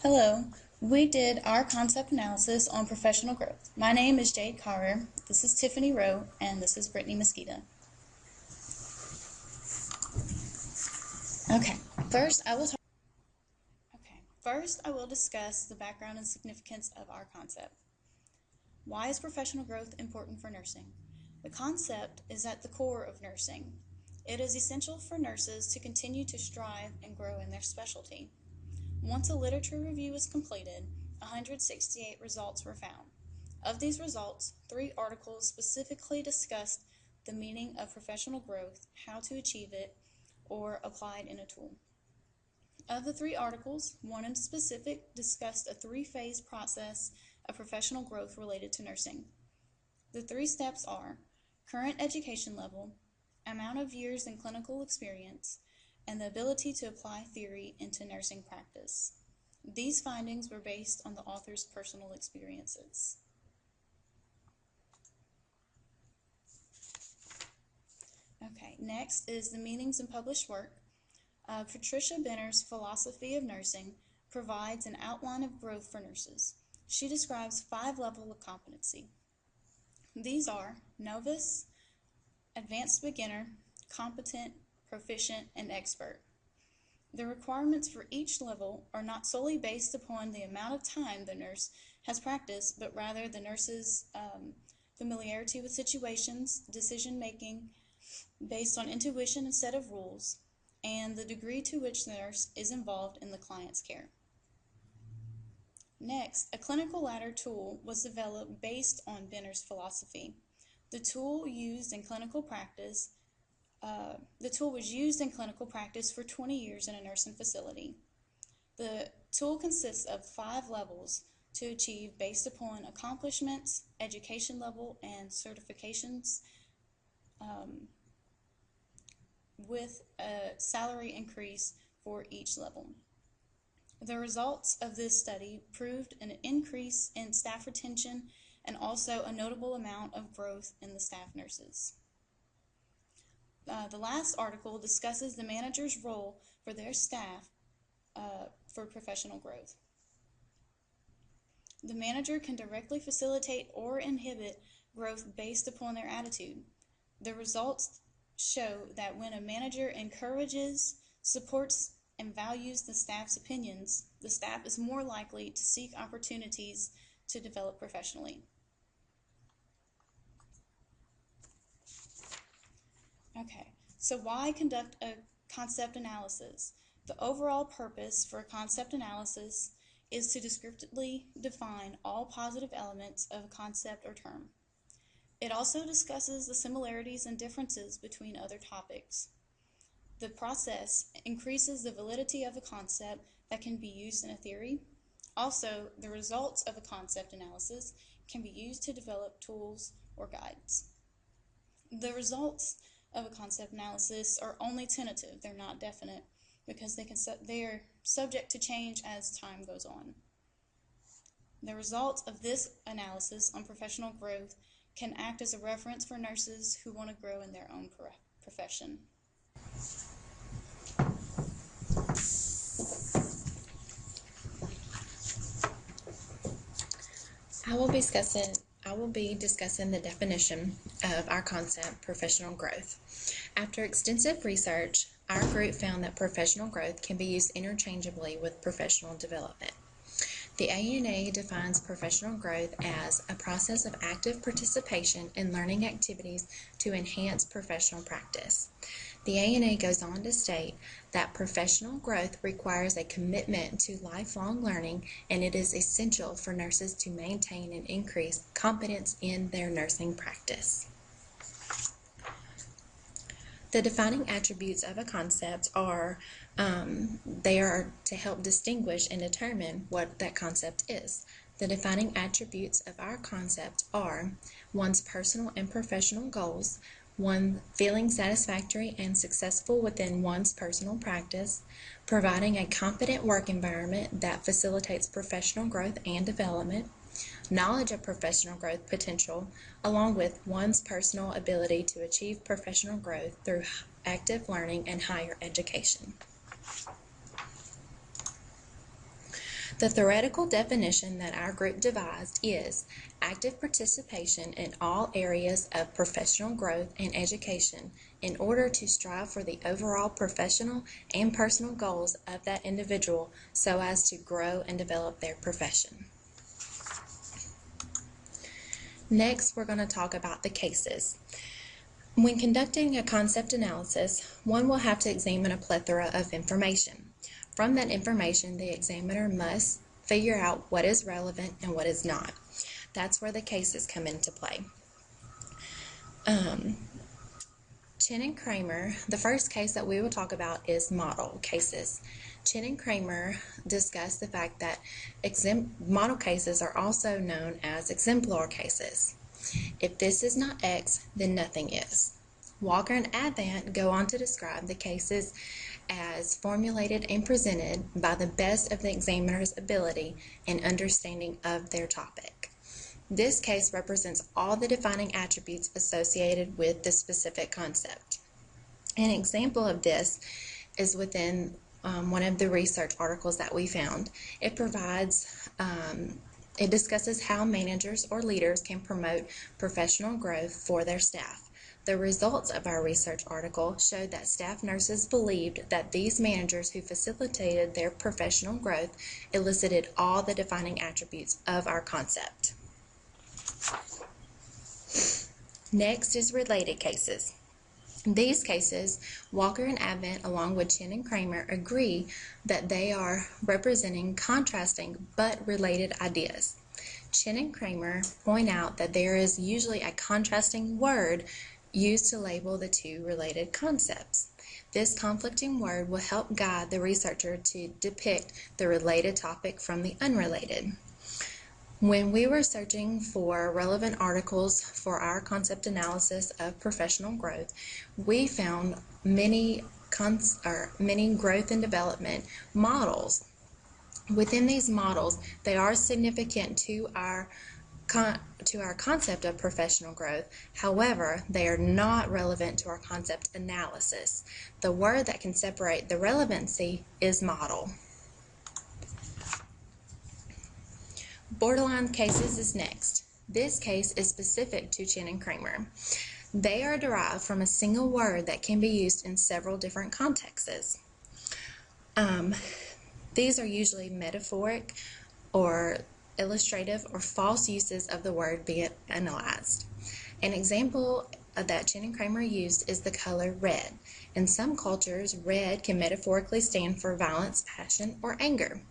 Hello, we did our concept analysis on professional growth. My name is Jade Carrere, this is Tiffany Rowe, and this is Brittany Mezquita. Okay, first I will discuss the background and significance of our concept. Why is professional growth important for nursing? The concept is at the core of nursing. It is essential for nurses to continue to strive and grow in their specialty. Once a literature review is completed, 168 results were found. Of these results, 3 articles specifically discussed the meaning of professional growth, how to achieve it, or applied in a tool. Of the 3 articles, one in specific discussed a 3-phase process of professional growth related to nursing. The 3 steps are current education level, amount of years in clinical experience, and the ability to apply theory into nursing practice. These findings were based on the author's personal experiences. Okay, next is the meanings and published work. Patricia Benner's Philosophy of Nursing provides an outline of growth for nurses. She describes 5 levels of competency. These are novice, advanced beginner, competent, proficient, and expert. The requirements for each level are not solely based upon the amount of time the nurse has practiced, but rather the nurse's familiarity with situations, decision making based on intuition instead of rules, and the degree to which the nurse is involved in the client's care. Next, a clinical ladder tool was developed based on Benner's philosophy. The tool was used in clinical practice for 20 years in a nursing facility. The tool consists of 5 levels to achieve based upon accomplishments, education level, and certifications, with a salary increase for each level. The results of this study proved an increase in staff retention and also a notable amount of growth in the staff nurses. The last article discusses the manager's role for their staff for professional growth. The manager can directly facilitate or inhibit growth based upon their attitude. The results show that when a manager encourages, supports, and values the staff's opinions, the staff is more likely to seek opportunities to develop professionally. Okay, so why conduct a concept analysis? The overall purpose for a concept analysis is to descriptively define all positive elements of a concept or term. It also discusses the similarities and differences between other topics. The process increases the validity of a concept that can be used in a theory. Also, the results of a concept analysis can be used to develop tools or guides. The results of a concept analysis are only tentative, they're not definite, because they are subject to change as time goes on. The results of this analysis on professional growth can act as a reference for nurses who want to grow in their own profession. I will be discussing the definition of our concept, professional growth. After extensive research, our group found that professional growth can be used interchangeably with professional development. The ANA defines professional growth as a process of active participation in learning activities to enhance professional practice. The ANA goes on to state that professional growth requires a commitment to lifelong learning, and it is essential for nurses to maintain and increase competence in their nursing practice. The defining attributes of a concept are they are to help distinguish and determine what that concept is. The defining attributes of our concept are one's personal and professional goals, one feeling satisfactory and successful within one's personal practice, providing a competent work environment that facilitates professional growth and development, knowledge of professional growth potential, along with one's personal ability to achieve professional growth through active learning and higher education. The theoretical definition that our group devised is active participation in all areas of professional growth and education in order to strive for the overall professional and personal goals of that individual so as to grow and develop their profession. Next, we're going to talk about the cases. When conducting a concept analysis, one will have to examine a plethora of information. From that information, the examiner must figure out what is relevant and what is not. That's where the cases come into play. Chin and Kramer, the first case that we will talk about is model cases. Chin and Kramer discuss the fact that model cases are also known as exemplar cases. If this is not X, then nothing is. Walker and Avant go on to describe the cases as formulated and presented by the best of the examiner's ability and understanding of their topic. This case represents all the defining attributes associated with the specific concept. An example of this is within one of the research articles that we found. It discusses how managers or leaders can promote professional growth for their staff. The results of our research article showed that staff nurses believed that these managers who facilitated their professional growth elicited all the defining attributes of our concept. Next is related cases. In these cases, Walker and Avant, along with Chin and Kramer, agree that they are representing contrasting but related ideas. Chin and Kramer point out that there is usually a contrasting word used to label the two related concepts. This conflicting word will help guide the researcher to depict the related topic from the unrelated. When we were searching for relevant articles for our concept analysis of professional growth, we found many growth and development models. Within these models, they are significant to our concept of professional growth. However, they are not relevant to our concept analysis. The word that can separate the relevancy is model. Borderline cases is next. This case is specific to Chin and Kramer. They are derived from a single word that can be used in several different contexts. These are usually metaphoric or illustrative or false uses of the word being analyzed. An example that Chin and Kramer used is the color red. In some cultures, red can metaphorically stand for violence, passion, or anger.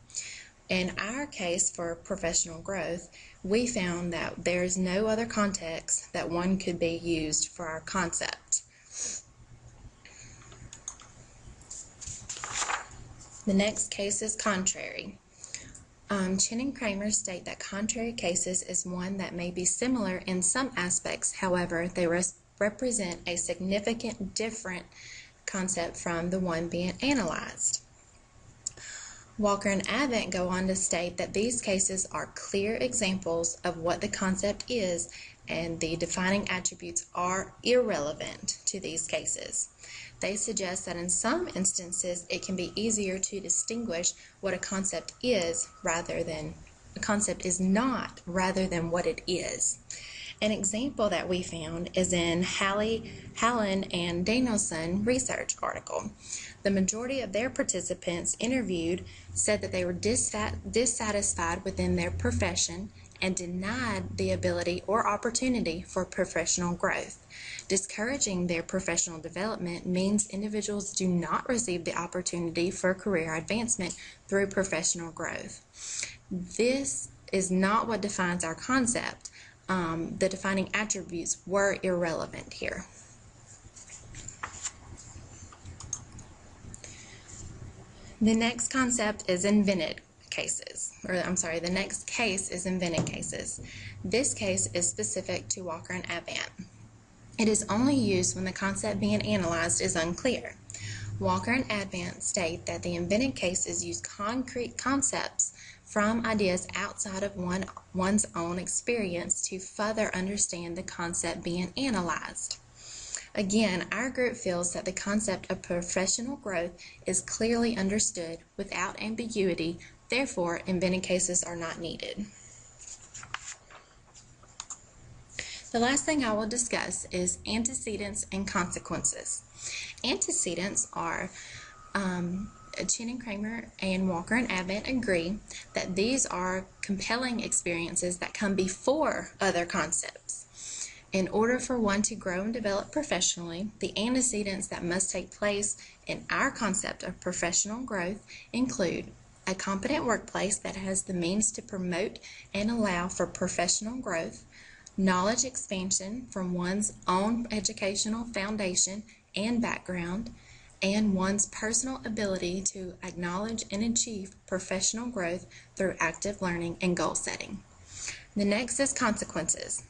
In our case for professional growth, we found that there's no other context that one could be used for our concept. The next case is contrary. Chin and Kramer state that contrary cases is one that may be similar in some aspects, however, they represent a significant different concept from the one being analyzed. Walker and Avant go on to state that these cases are clear examples of what the concept is, and the defining attributes are irrelevant to these cases. They suggest that in some instances it can be easier to distinguish what a concept is rather than what it is. An example that we found is in Hallen and Danielson research article. The majority of their participants interviewed said that they were dissatisfied within their profession and denied the ability or opportunity for professional growth. Discouraging their professional development means individuals do not receive the opportunity for career advancement through professional growth. This is not what defines our concept. The defining attributes were irrelevant here. The next concept is invented cases, the next case is invented cases. This case is specific to Walker and Avant. It is only used when the concept being analyzed is unclear. Walker and Avant state that the invented cases use concrete concepts from ideas outside of one's own experience to further understand the concept being analyzed. Again, our group feels that the concept of professional growth is clearly understood without ambiguity Therefore, in many cases are not needed. The last thing I will discuss is antecedents and consequences. Antecedents are Chin and Kramer and Walker and Advent agree that these are compelling experiences that come before other concepts. In order for one to grow and develop professionally, the antecedents that must take place in our concept of professional growth include a competent workplace that has the means to promote and allow for professional growth, knowledge expansion from one's own educational foundation and background, and one's personal ability to acknowledge and achieve professional growth through active learning and goal setting. The next is consequences.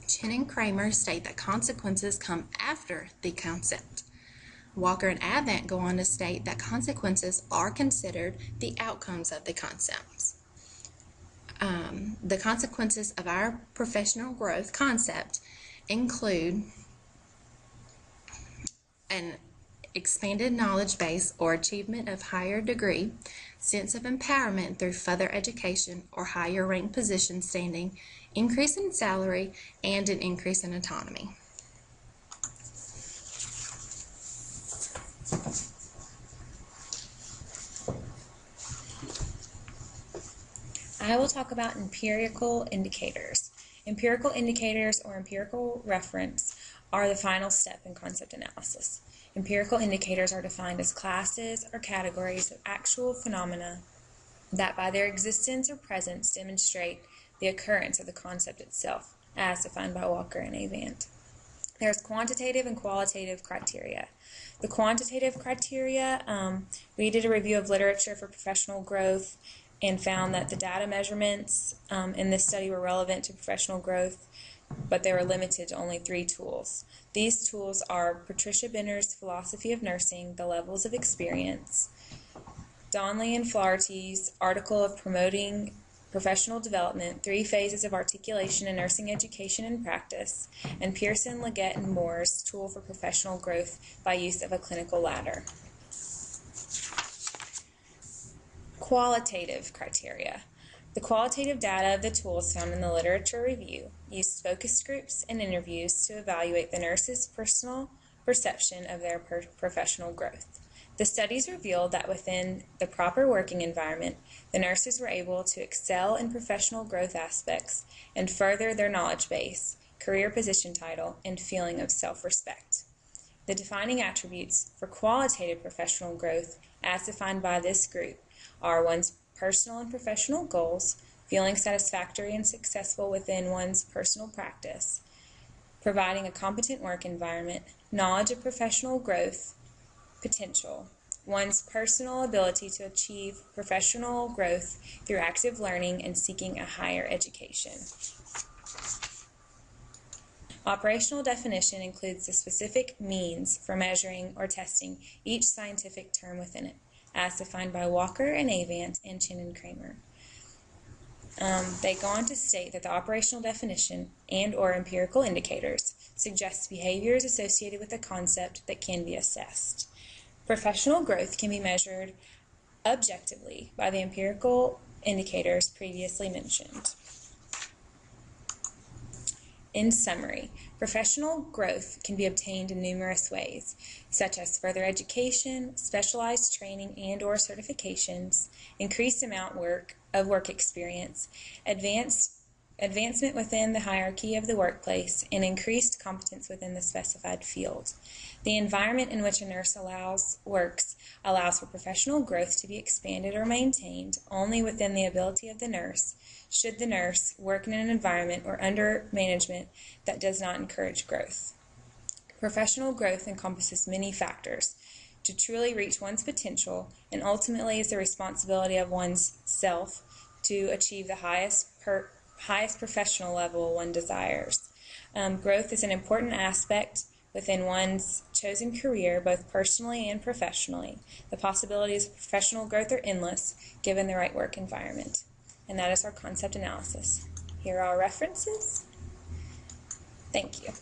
Chin and Kramer state that consequences come after the concept. Walker and Advent go on to state that consequences are considered the outcomes of the concepts. The consequences of our professional growth concept include an expanded knowledge base or achievement of higher degree, sense of empowerment through further education or higher rank position standing, increase in salary, and an increase in autonomy. I will talk about empirical indicators. Empirical indicators or empirical reference are the final step in concept analysis. Empirical indicators are defined as classes or categories of actual phenomena that by their existence or presence demonstrate the occurrence of the concept itself, as defined by Walker and Advent. There's quantitative and qualitative criteria. The quantitative criteria, we did a review of literature for professional growth and found that the data measurements in this study were relevant to professional growth, but they were limited to only 3 tools. These tools are Patricia Benner's Philosophy of Nursing, The Levels of Experience, Donley and Flaherty's article of Promoting Professional Development, 3 Phases of Articulation in Nursing Education and Practice, and Pearson, Leggett, and Moore's Tool for Professional Growth by Use of a Clinical Ladder. Qualitative criteria. The qualitative data of the tools found in the literature review used focus groups and interviews to evaluate the nurse's personal perception of their professional growth. The studies revealed that within the proper working environment, the nurses were able to excel in professional growth aspects and further their knowledge base, career position title, and feeling of self-respect. The defining attributes for qualitative professional growth, as defined by this group, are one's personal and professional goals, feeling satisfactory and successful within one's personal practice, providing a competent work environment, knowledge of professional growth potential, one's personal ability to achieve professional growth through active learning and seeking a higher education. Operational definition includes the specific means for measuring or testing each scientific term within it, as defined by Walker and Advent and Chin and Kramer. They go on to state that the operational definition and or empirical indicators suggest behaviors associated with a concept that can be assessed. Professional growth can be measured objectively by the empirical indicators previously mentioned. In summary, professional growth can be obtained in numerous ways, such as further education, specialized training and or certifications, increased amount of work experience, advancement within the hierarchy of the workplace, and increased competence within the specified field. The environment in which a nurse works allows for professional growth to be expanded or maintained only within the ability of the nurse, should the nurse work in an environment or under management that does not encourage growth. Professional growth encompasses many factors to truly reach one's potential, and ultimately is the responsibility of one's self to achieve the highest professional level one desires. Growth is an important aspect within one's chosen career, both personally and professionally. The possibilities of professional growth are endless, given the right work environment. And that is our concept analysis. Here are our references. Thank you.